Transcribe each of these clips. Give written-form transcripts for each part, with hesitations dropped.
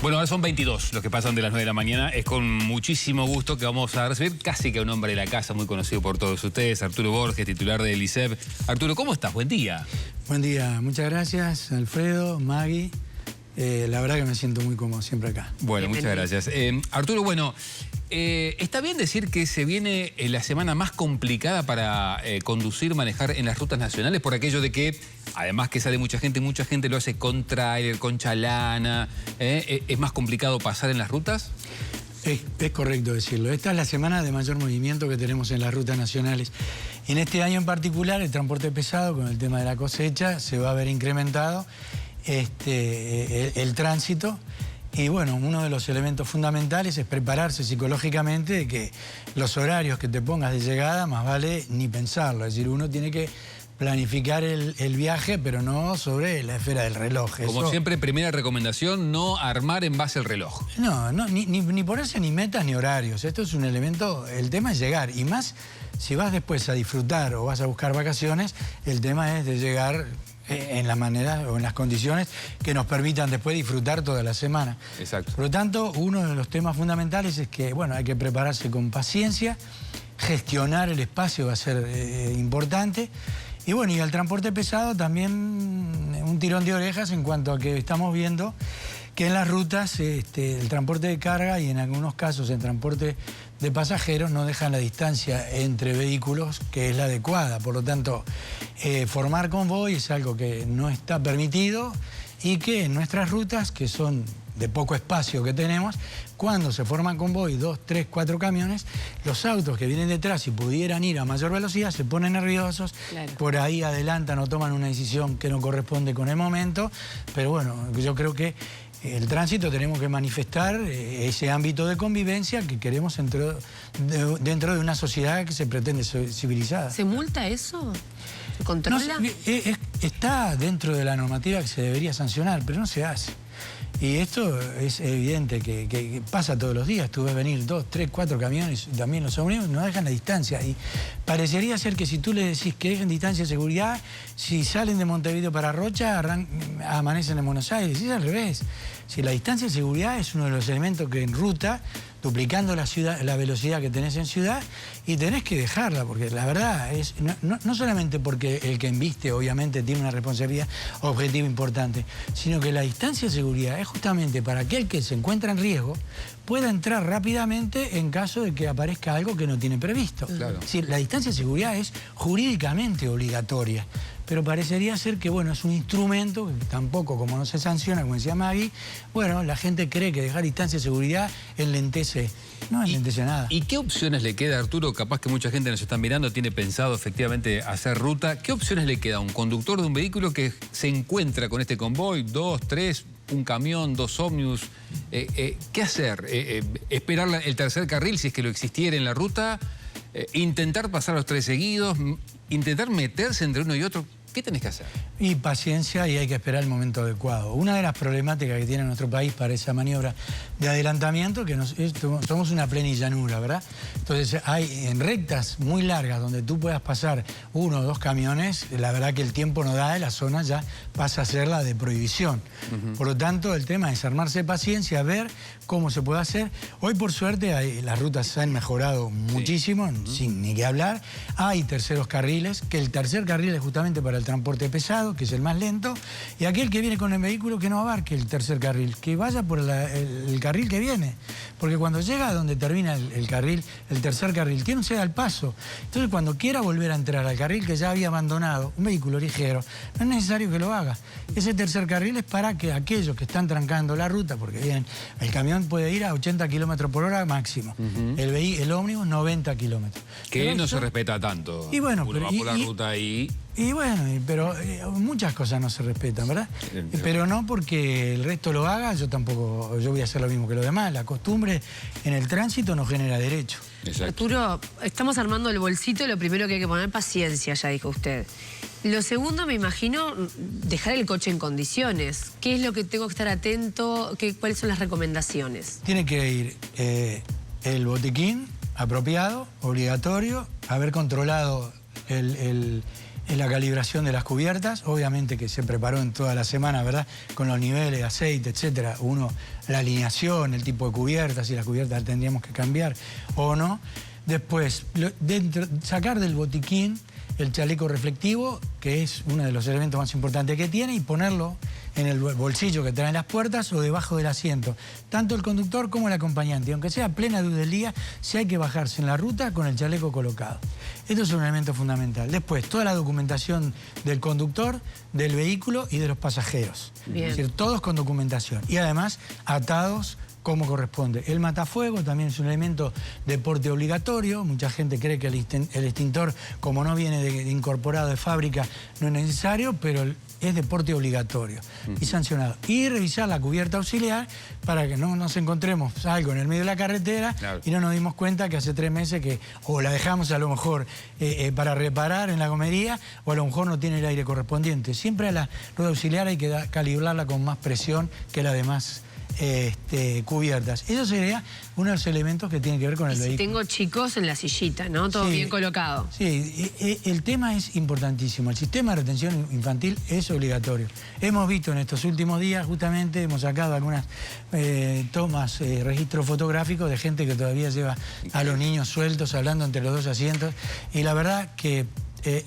Bueno, ahora son 22 los que pasan de las 9 de la mañana. Es con muchísimo gusto que vamos a recibir casi que a un hombre de la casa muy conocido por todos ustedes, Arturo Borges, titular del ISEB. Arturo, ¿cómo estás? Buen día. Buen día, muchas gracias, Alfredo, Maggie. La verdad que me siento muy cómodo siempre acá. Bueno, muchas gracias. Arturo, bueno, ¿está bien decir que se viene la semana más complicada para conducir, manejar en las rutas nacionales? Por aquello de que, además que sale mucha gente lo hace con tráiler, con chalana. ¿Es más complicado pasar en las rutas? Es correcto decirlo. Esta es la semana de mayor movimiento que tenemos en las rutas nacionales. En este año en particular, el transporte pesado, con el tema de la cosecha, se va a ver incrementado el tránsito. Y bueno, uno de los elementos fundamentales es prepararse psicológicamente de que los horarios que te pongas de llegada, más vale ni pensarlo. Es decir, uno tiene que planificar el viaje, pero no sobre la esfera del reloj. Como siempre, primera recomendación, no armar en base al reloj. No, ni ponerse ni metas ni horarios. Esto es un elemento, el tema es llegar. Y más, si vas después a disfrutar o vas a buscar vacaciones, el tema es de llegar en la manera o en las condiciones que nos permitan después disfrutar toda la semana. Exacto. Por lo tanto, uno de los temas fundamentales es que, bueno, hay que prepararse con paciencia, gestionar el espacio va a ser importante. Y bueno, y al transporte pesado también un tirón de orejas en cuanto a que estamos viendo que en las rutas el transporte de carga y en algunos casos el transporte de pasajeros no dejan la distancia entre vehículos que es la adecuada. Por lo tanto, formar convoy es algo que no está permitido y que en nuestras rutas, que son de poco espacio que tenemos, cuando se forman convoy, 2, 3, 4 camiones, los autos que vienen detrás, si pudieran ir a mayor velocidad, se ponen nerviosos, claro. Por ahí adelantan o toman una decisión que no corresponde con el momento, pero bueno, yo creo que el tránsito tenemos que manifestar ese ámbito de convivencia que queremos dentro de una sociedad que se pretende civilizada. ¿Se multa eso? ¿Se controla? No, está dentro de la normativa que se debería sancionar, pero no se hace. Y esto es evidente que pasa todos los días. Tú ves venir 2, 3, 4 camiones, también los ómnibus no dejan la distancia. Y parecería ser que si tú le decís que dejen distancia de seguridad, si salen de Montevideo para Rocha, amanecen en Buenos Aires. Y es al revés. Si la distancia de seguridad es uno de los elementos que en ruta, duplicando la velocidad que tenés en ciudad, y tenés que dejarla, porque la verdad es, no solamente porque el que embiste obviamente tiene una responsabilidad objetiva importante, sino que la distancia de seguridad es justamente para aquel que se encuentra en riesgo pueda entrar rápidamente en caso de que aparezca algo que no tiene previsto. Claro. Es decir, la distancia de seguridad es jurídicamente obligatoria, pero parecería ser que, bueno, es un instrumento que tampoco, como no se sanciona, como decía Maggie, bueno, la gente cree que dejar distancia de seguridad enlentece. No enlentece nada. ¿Y qué opciones le queda, Arturo? Capaz que mucha gente nos está mirando, tiene pensado efectivamente hacer ruta. ¿Qué opciones le queda a un conductor de un vehículo que se encuentra con este convoy, 2, 3, un camión, 2 ómnibus? ¿Qué hacer? ¿Esperar el tercer carril si es que lo existiera en la ruta? ¿Intentar pasar los 3 seguidos? ¿Intentar meterse entre uno y otro? ¿Qué tenés que hacer? Y paciencia, y hay que esperar el momento adecuado. Una de las problemáticas que tiene nuestro país para esa maniobra de adelantamiento, que somos una plenillanura, ¿verdad? Entonces hay en rectas muy largas donde tú puedas pasar 1 o 2 camiones, la verdad que el tiempo no da, la zona ya pasa a ser la de prohibición. Por lo tanto, el tema es armarse de paciencia, ver cómo se puede hacer. Hoy, por suerte, las rutas se han mejorado muchísimo, sin ni que hablar. Hay terceros carriles, que el tercer carril es justamente para el transporte pesado, que es el más lento, y aquel que viene con el vehículo que no abarque el tercer carril, que vaya por el carril que viene, porque cuando llega a donde termina el tercer carril, tiene un ceda al paso. Entonces, cuando quiera volver a entrar al carril que ya había abandonado, un vehículo ligero, no es necesario que lo haga. Ese tercer carril es para que aquellos que están trancando la ruta, porque bien, el camión puede ir a 80 kilómetros por hora máximo, el ómnibus 90 kilómetros. Que no se respeta tanto. Y bueno, uno va por la ruta ahí. Y bueno, pero muchas cosas no se respetan, ¿verdad? Pero no porque el resto lo haga, yo voy a hacer lo mismo que los demás. La costumbre en el tránsito no genera derecho. Exacto. Arturo, estamos armando el bolsito, lo primero que hay que poner paciencia, ya dijo usted. Lo segundo, me imagino, dejar el coche en condiciones. ¿Qué es lo que tengo que estar atento? ¿Cuáles son las recomendaciones? Tiene que ir el botiquín apropiado, obligatorio, haber controlado la calibración de las cubiertas, obviamente que se preparó en toda la semana, ¿verdad? Con los niveles de aceite, etcétera. La alineación, el tipo de cubiertas, si las cubiertas tendríamos que cambiar o no. Después, sacar del botiquín el chaleco reflectivo, que es uno de los elementos más importantes que tiene, y ponerlo en el bolsillo que traen las puertas o debajo del asiento. Tanto el conductor como el acompañante. Aunque sea plena luz del día, sí hay que bajarse en la ruta con el chaleco colocado. Esto es un elemento fundamental. Después, toda la documentación del conductor, del vehículo y de los pasajeros. Bien. Es decir, todos con documentación. Y además, atados como corresponde. El matafuego también es un elemento de porte obligatorio. Mucha gente cree que el extintor, como no viene incorporado de fábrica, no es necesario, pero es de porte obligatorio y sancionado. Y revisar la cubierta auxiliar para que no nos encontremos algo en el medio de la carretera, claro, y no nos dimos cuenta que hace 3 meses o la dejamos a lo mejor para reparar en la gomería, o a lo mejor no tiene el aire correspondiente. Siempre a la rueda auxiliar hay que calibrarla con más presión que la demás cubiertas. Eso sería uno de los elementos que tienen que ver con el vehículo. Tengo chicos en la sillita, ¿no? Todo bien colocado. Sí, el tema es importantísimo. El sistema de retención infantil es obligatorio. Hemos visto en estos últimos días, justamente, hemos sacado algunas tomas, registros fotográficos de gente que todavía lleva a los niños sueltos, hablando entre los 2 asientos, y la verdad que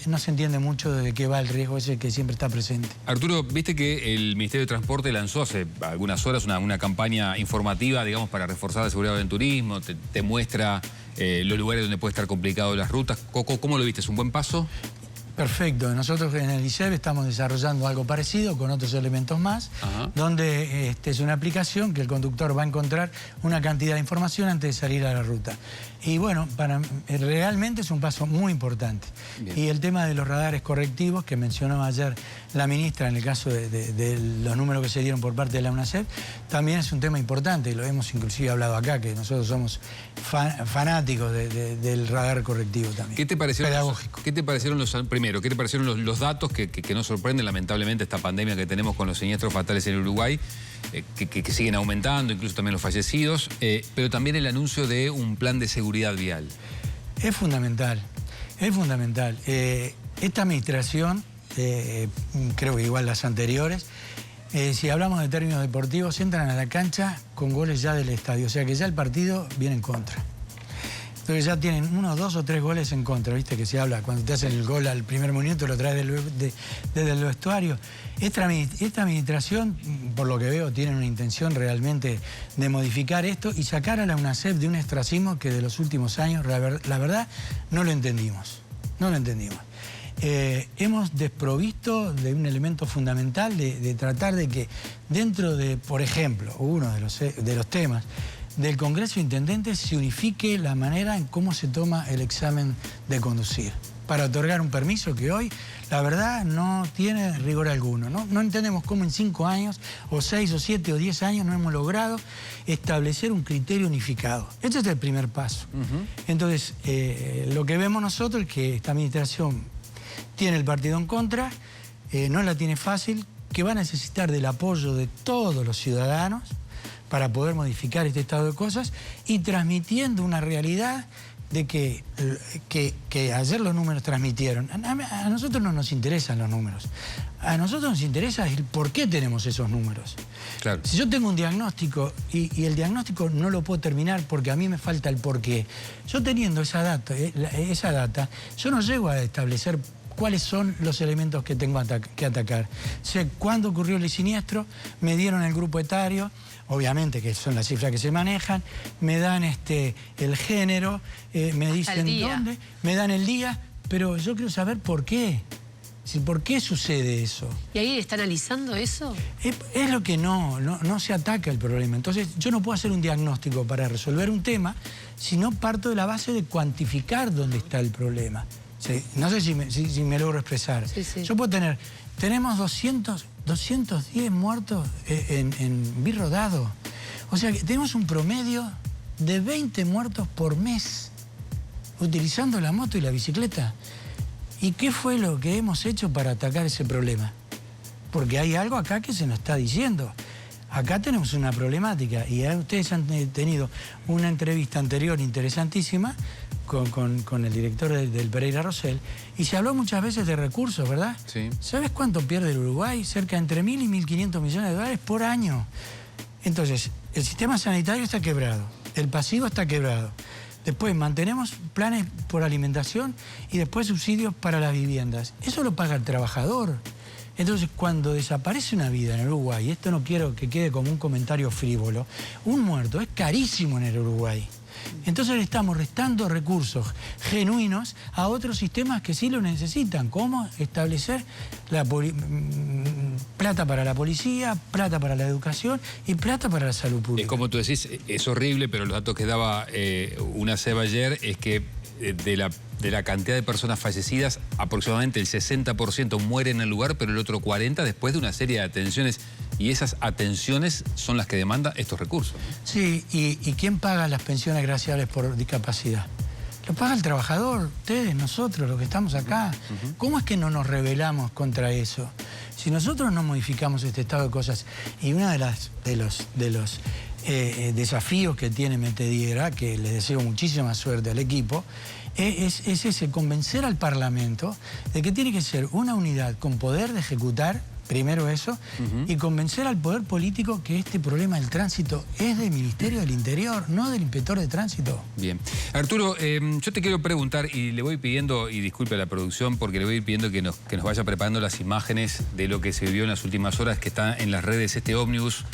no se entiende mucho de qué va el riesgo ese que siempre está presente. Arturo, viste que el Ministerio de Transporte lanzó hace algunas horas una campaña informativa, digamos, para reforzar la seguridad del turismo, te muestra los lugares donde puede estar complicado las rutas. ¿Cómo lo viste? ¿Es un buen paso? Perfecto. Nosotros en el ICEB estamos desarrollando algo parecido con otros elementos más, donde es una aplicación que el conductor va a encontrar una cantidad de información antes de salir a la ruta. Y bueno, realmente es un paso muy importante. Bien. Y el tema de los radares correctivos que mencionó ayer la ministra en el caso de los números que se dieron por parte de la UNACEF, también es un tema importante, y lo hemos inclusive hablado acá, que nosotros somos fanáticos del radar correctivo también. ¿Qué te parecieron los datos que nos sorprenden lamentablemente esta pandemia que tenemos con los siniestros fatales en Uruguay, que siguen aumentando, incluso también los fallecidos, pero también el anuncio de un plan de seguridad vial? Es fundamental, es fundamental. Esta administración, creo que igual las anteriores, si hablamos de términos deportivos, entran a la cancha con goles ya del estadio, o sea que ya el partido viene en contra. Entonces ya tienen 1, 2 o 3 goles en contra, ¿viste? Que se habla, cuando te hacen el gol al primer minuto, lo traes desde el vestuario. Esta administración, por lo que veo, tiene una intención realmente de modificar esto y sacar a la UNACEF de un ostracismo que de los últimos años, la verdad, no lo entendimos. No lo entendimos. Hemos desprovisto de un elemento fundamental de tratar de que dentro de, por ejemplo, uno de los temas del Congreso de Intendentes se unifique la manera en cómo se toma el examen de conducir para otorgar un permiso que hoy, la verdad, no tiene rigor alguno. No entendemos cómo en 5 años, o 6, o 7, o 10 años no hemos logrado establecer un criterio unificado. Este es el primer paso. Entonces, lo que vemos nosotros es que esta administración tiene el partido en contra, no la tiene fácil, que va a necesitar del apoyo de todos los ciudadanos para poder modificar este estado de cosas, y transmitiendo una realidad de que ayer los números transmitieron. A nosotros no nos interesan los números. A nosotros nos interesa el por qué tenemos esos números. Claro. Si yo tengo un diagnóstico y el diagnóstico no lo puedo terminar porque a mí me falta el por qué, yo teniendo esa data, yo no llego a establecer cuáles son los elementos que tengo que atacar. Sé cuándo ocurrió el siniestro, me dieron el grupo etario, obviamente que son las cifras que se manejan, me dan el género, me dicen dónde, me dan el día, pero yo quiero saber por qué. ¿Por qué sucede eso? ¿Y ahí está analizando eso? Es lo que no se ataca el problema. Entonces, yo no puedo hacer un diagnóstico para resolver un tema si no parto de la base de cuantificar dónde está el problema. Sí, no sé si me logro expresar. Sí. Yo puedo tenemos 210 muertos en Virrodado. O sea que tenemos un promedio de 20 muertos por mes utilizando la moto y la bicicleta. ¿Y qué fue lo que hemos hecho para atacar ese problema? Porque hay algo acá que se nos está diciendo. Acá tenemos una problemática y ustedes han tenido una entrevista anterior interesantísima con el director del Pereira Rosell, y se habló muchas veces de recursos, ¿verdad? Sí. ¿Sabes cuánto pierde el Uruguay? Cerca de entre 1.000 y 1.500 millones de dólares por año. Entonces, el sistema sanitario está quebrado, el pasivo está quebrado. Después mantenemos planes por alimentación y después subsidios para las viviendas. Eso lo paga el trabajador. Entonces, cuando desaparece una vida en el Uruguay, y esto no quiero que quede como un comentario frívolo, un muerto es carísimo en el Uruguay. Entonces le estamos restando recursos genuinos a otros sistemas que sí lo necesitan, como establecer plata para la policía, plata para la educación y plata para la salud pública. Es como tú decís, es horrible, pero los datos que daba una CEBA ayer es que de la cantidad de personas fallecidas, aproximadamente el 60% muere en el lugar, pero el otro 40% después de una serie de atenciones. Y esas atenciones son las que demandan estos recursos. Sí, ¿y quién paga las pensiones graciables por discapacidad? Lo paga el trabajador, ustedes, nosotros, los que estamos acá. ¿Cómo es que no nos rebelamos contra eso? Si nosotros no modificamos este estado de cosas, y uno de los desafíos que tiene Metediera, que le deseo muchísima suerte al equipo, es ese, convencer al Parlamento de que tiene que ser una unidad con poder de ejecutar. Primero eso, y convencer al poder político que este problema del tránsito es del Ministerio del Interior, no del Inspector de Tránsito. Bien. Arturo, yo te quiero preguntar, y le voy pidiendo, y disculpe a la producción, porque le voy pidiendo que nos vaya preparando las imágenes de lo que se vivió en las últimas horas, que está en las redes este ómnibus,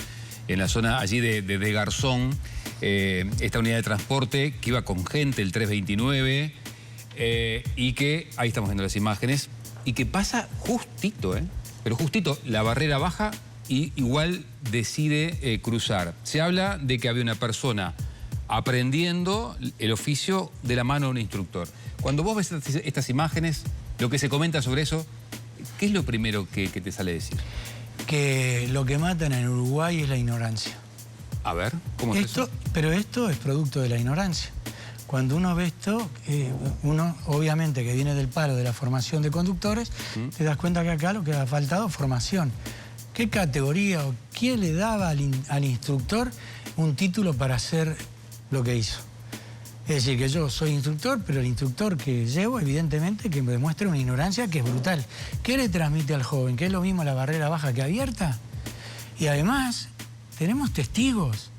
en la zona allí de Garzón, esta unidad de transporte que iba con gente, el 329, y que, ahí estamos viendo las imágenes, y que pasa justito, pero justito, la barrera baja y igual decide cruzar. Se habla de que había una persona aprendiendo el oficio de la mano de un instructor. Cuando vos ves estas imágenes, lo que se comenta sobre eso, ¿qué es lo primero que te sale decir? Que lo que matan en Uruguay es la ignorancia. A ver, ¿cómo es eso? Pero esto es producto de la ignorancia. Cuando uno ve esto, uno obviamente que viene del palo de la formación de conductores, te das cuenta que acá lo que ha faltado es formación. ¿Qué categoría o quién le daba al instructor un título para hacer lo que hizo? Es decir, que yo soy instructor, pero el instructor que llevo, evidentemente, que me demuestra una ignorancia que es brutal. ¿Qué le transmite al joven? ¿Que es lo mismo la barrera baja que abierta? Y además, tenemos testigos.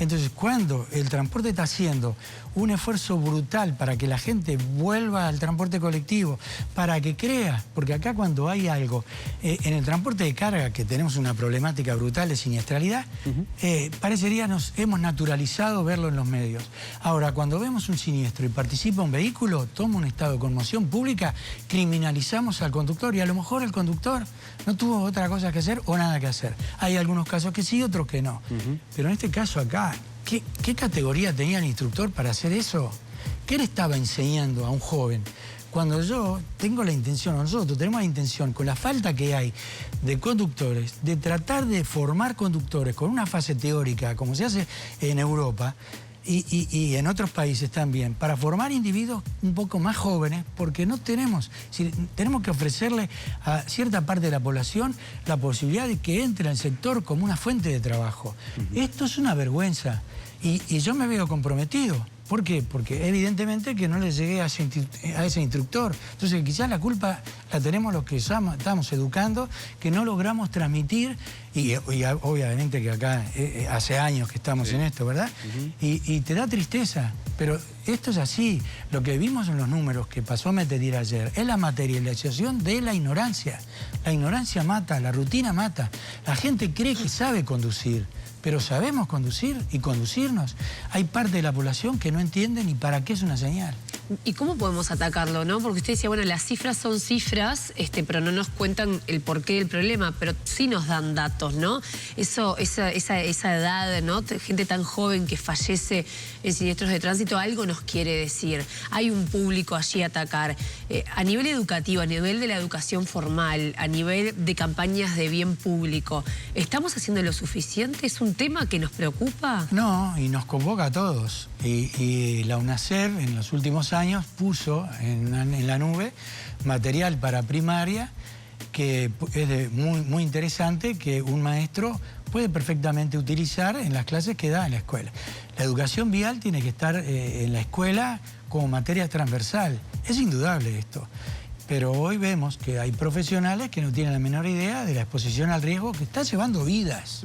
Entonces, cuando el transporte está haciendo un esfuerzo brutal para que la gente vuelva al transporte colectivo, para que crea, porque acá cuando hay algo, en el transporte de carga, que tenemos una problemática brutal de siniestralidad, parecería nos hemos naturalizado verlo en los medios. Ahora, cuando vemos un siniestro y participa un vehículo, toma un estado de conmoción pública, criminalizamos al conductor y a lo mejor el conductor no tuvo otra cosa que hacer o nada que hacer. Hay algunos casos que sí, otros que no. Pero en este caso acá, ¿qué categoría tenía el instructor para hacer eso? ¿Qué le estaba enseñando a un joven? Cuando yo tengo la intención, o nosotros tenemos la intención, con la falta que hay de conductores, de tratar de formar conductores con una fase teórica, como se hace en Europa, y en otros países también, para formar individuos un poco más jóvenes, porque no tenemos, tenemos que ofrecerle a cierta parte de la población la posibilidad de que entre al sector como una fuente de trabajo. Esto es una vergüenza y yo me veo comprometido. ¿Por qué? Porque evidentemente que no le llegué a ese instructor. Entonces quizás la culpa la tenemos los que estamos educando, que no logramos transmitir, y obviamente que acá hace años que estamos en esto, ¿verdad? Y te da tristeza, pero esto es así. Lo que vimos en los números que pasó a Metediera ayer es la materialización de la ignorancia. La ignorancia mata, la rutina mata. La gente cree que sabe conducir, pero sabemos conducir y conducirnos. Hay parte de la población que no entiende ni para qué es una señal. ¿Y cómo podemos atacarlo, no? Porque usted decía, bueno, las cifras son cifras, pero no nos cuentan el porqué del problema, pero sí nos dan datos, ¿no? Esa edad, ¿no? Gente tan joven que fallece en siniestros de tránsito, algo nos quiere decir. Hay un público allí a atacar. A nivel educativo, a nivel de la educación formal, a nivel de campañas de bien público, ¿estamos haciendo lo suficiente? ¿Es un tema que nos preocupa? No, y nos convoca a todos. Y la UNACER en los últimos años puso en la nube material para primaria que es muy interesante, que un maestro puede perfectamente utilizar en las clases que da en la escuela. La educación vial tiene que estar en la escuela como materia transversal. Es indudable esto. Pero hoy vemos que hay profesionales que no tienen la menor idea de la exposición al riesgo que está llevando vidas.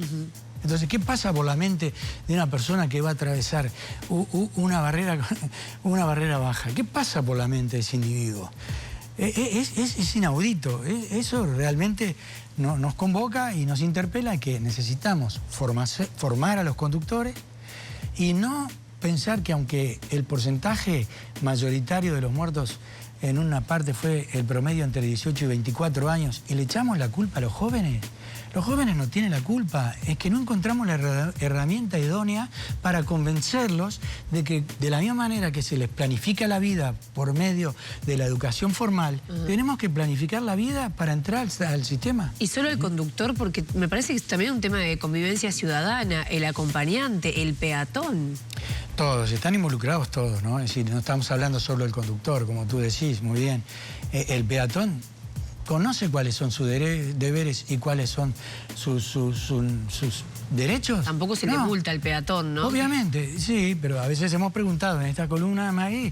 Entonces, ¿qué pasa por la mente de una persona que va a atravesar una barrera baja? ¿Qué pasa por la mente de ese individuo? Es inaudito. Eso realmente nos convoca y nos interpela que necesitamos formar a los conductores y no pensar que aunque el porcentaje mayoritario de los muertos en una parte fue el promedio entre 18 y 24 años y le echamos la culpa a los jóvenes no tienen la culpa, es que no encontramos la herramienta idónea para convencerlos de que de la misma manera que se les planifica la vida por medio de la educación formal, tenemos que planificar la vida para entrar al sistema. Y solo el conductor, porque me parece que es también un tema de convivencia ciudadana, el acompañante, el peatón. Todos, están involucrados todos, ¿no? Es decir, no estamos hablando solo del conductor, como tú decís, muy bien. El peatón conoce cuáles son sus deberes y cuáles son sus derechos. Tampoco se le multa al peatón, ¿no? Obviamente, sí, pero a veces hemos preguntado en esta columna, Maggie,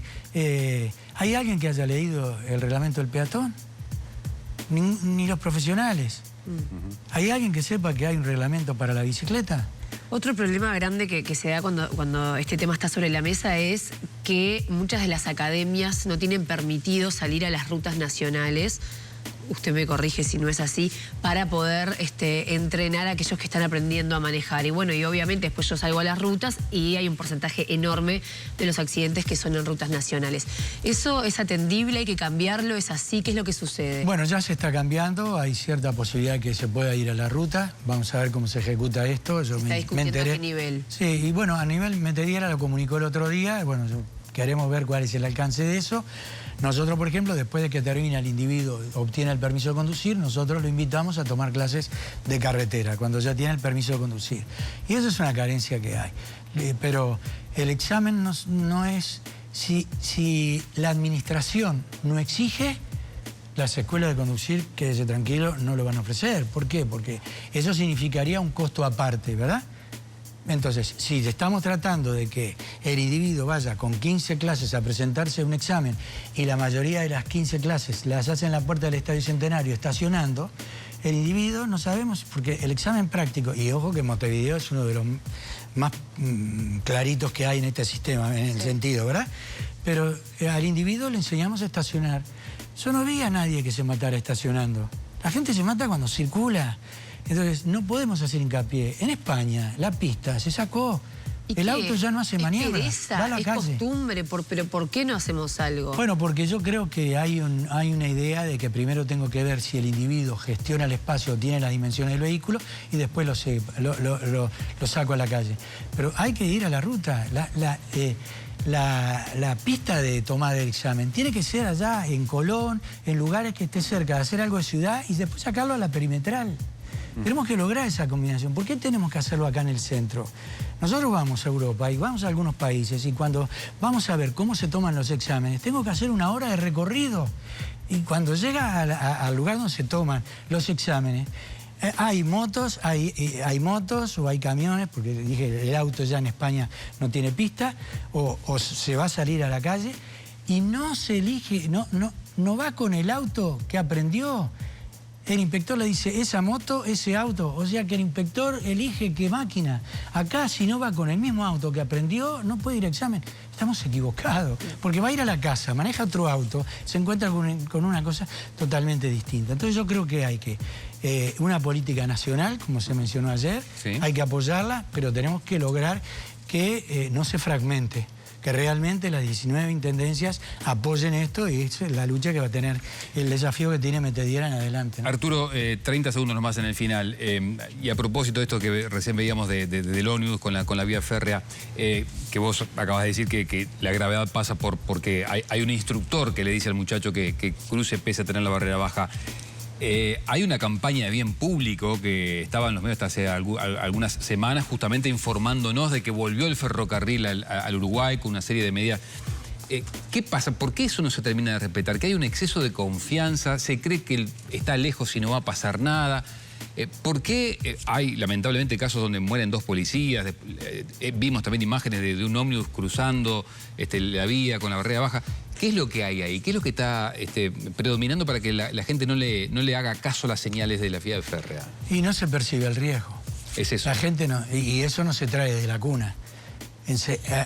¿hay alguien que haya leído el reglamento del peatón? Ni los profesionales. ¿Hay alguien que sepa que hay un reglamento para la bicicleta? Otro problema grande que se da cuando este tema está sobre la mesa es que muchas de las academias no tienen permitido salir a las rutas nacionales, usted me corrige si no es así, para poder entrenar a aquellos que están aprendiendo a manejar. Y bueno, y obviamente después yo salgo a las rutas y hay un porcentaje enorme de los accidentes que son en rutas nacionales. ¿Eso es atendible? ¿Hay que cambiarlo? ¿Es así? ¿Qué es lo que sucede? Bueno, ya se está cambiando, hay cierta posibilidad que se pueda ir a la ruta. Vamos a ver cómo se ejecuta esto. Yo ¿Está discutiendo enteré. a qué nivel? Sí, y bueno, a nivel Metediera lo comunicó el otro día. Bueno, queremos ver cuál es el alcance de eso. Nosotros, por ejemplo, después de que termina el individuo, obtiene el permiso de conducir, nosotros lo invitamos a tomar clases de carretera, cuando ya tiene el permiso de conducir. Y eso es una carencia que hay. Pero el examen no es... Si la administración no exige, las escuelas de conducir, quédese tranquilo, no lo van a ofrecer. ¿Por qué? Porque eso significaría un costo aparte, ¿verdad? Entonces, si estamos tratando de que el individuo vaya con 15 clases a presentarse a un examen y la mayoría de las 15 clases las hace en la puerta del Estadio Centenario estacionando, el individuo no sabemos, porque el examen práctico, y ojo que Montevideo es uno de los más claritos que hay en este sistema, en el sentido, ¿verdad? Pero al individuo le enseñamos a estacionar. Yo no vi a nadie que se matara estacionando. La gente se mata cuando circula. Entonces, no podemos hacer hincapié. En España, la pista se sacó. El auto ya no hace maniobra. Va a la calle. Es costumbre, pero ¿por qué no hacemos algo? Bueno, porque yo creo que hay una idea de que primero tengo que ver si el individuo gestiona el espacio, tiene las dimensiones del vehículo y después lo saco a la calle. Pero hay que ir a la ruta. La pista de toma del examen tiene que ser allá, en Colón, en lugares que esté cerca, de hacer algo de ciudad y después sacarlo a la perimetral. Tenemos que lograr esa combinación. ¿Por qué tenemos que hacerlo acá en el centro? Nosotros vamos a Europa y vamos a algunos países y cuando vamos a ver cómo se toman los exámenes, tengo que hacer una hora de recorrido. Y cuando llega al lugar donde se toman los exámenes, hay motos o hay camiones, porque dije, el auto ya en España no tiene pista, o se va a salir a la calle y no se elige, no va con el auto que aprendió. El inspector le dice, esa moto, ese auto. O sea que el inspector elige qué máquina. Acá, si no va con el mismo auto que aprendió, no puede ir a examen. Estamos equivocados. Porque va a ir a la casa, maneja otro auto, se encuentra con una cosa totalmente distinta. Entonces yo creo que hay que... una política nacional, como se mencionó ayer, sí, hay que apoyarla, pero tenemos que lograr que no se fragmente, que realmente las 19 intendencias apoyen esto y es la lucha que va a tener, el desafío que tiene Metediera en adelante, ¿no? Arturo, 30 segundos nomás en el final. Y a propósito de esto que recién veíamos del ómnibus con la vía férrea, que vos acabas de decir que la gravedad pasa porque hay un instructor que le dice al muchacho que cruce pese a tener la barrera baja. Hay una campaña de bien público que estaba en los medios hasta hace algunas semanas justamente informándonos de que volvió el ferrocarril al Uruguay con una serie de medidas. ¿Qué pasa? ¿Por qué eso no se termina de respetar? ¿Que hay un exceso de confianza? ¿Se cree que está lejos y no va a pasar nada? ¿Por qué hay lamentablemente casos donde mueren 2 policías? Vimos también imágenes de un ómnibus cruzando la vía con la barrera baja. ¿Qué es lo que hay ahí? ¿Qué es lo que está predominando para que la gente no le haga caso a las señales de la vía férrea? Y no se percibe el riesgo. Es eso. La gente no, y eso no se trae de la cuna.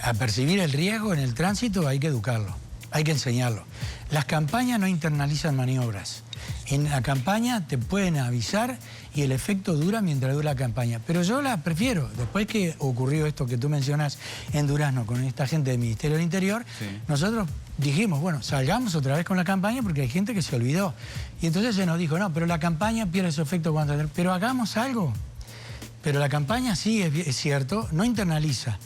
A percibir el riesgo en el tránsito hay que educarlo, hay que enseñarlo. Las campañas no internalizan maniobras. En la campaña te pueden avisar y el efecto dura mientras dura la campaña. Pero yo la prefiero. Después que ocurrió esto que tú mencionas en Durazno con esta gente del Ministerio del Interior, sí, nosotros dijimos, bueno, salgamos otra vez con la campaña porque hay gente que se olvidó. Y entonces se nos dijo, no, pero la campaña pierde su efecto cuando... Pero hagamos algo. Pero la campaña sí, es cierto, no internaliza.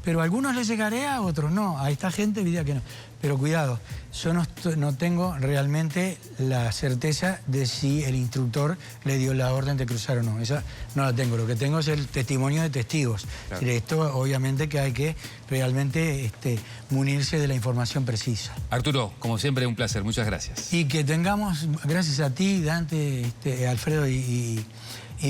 Pero a algunos les llegará, a otros no. A esta gente diría que no. Pero cuidado, yo no tengo realmente la certeza de si el instructor le dio la orden de cruzar o no. Esa no la tengo. Lo que tengo es el testimonio de testigos. Claro. Esto obviamente que hay que realmente munirse de la información precisa. Arturo, como siempre, un placer. Muchas gracias. Y que tengamos, gracias a ti, Dante, Alfredo y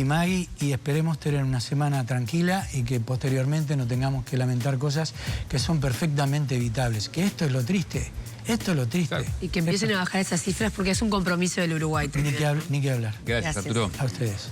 Maggie, y esperemos tener una semana tranquila y que posteriormente no tengamos que lamentar cosas que son perfectamente evitables. Que esto es lo triste, esto es lo triste. Claro. Y que empiecen a bajar esas cifras porque es un compromiso del Uruguay. Ni que hablar. Gracias, Arturo. A ustedes.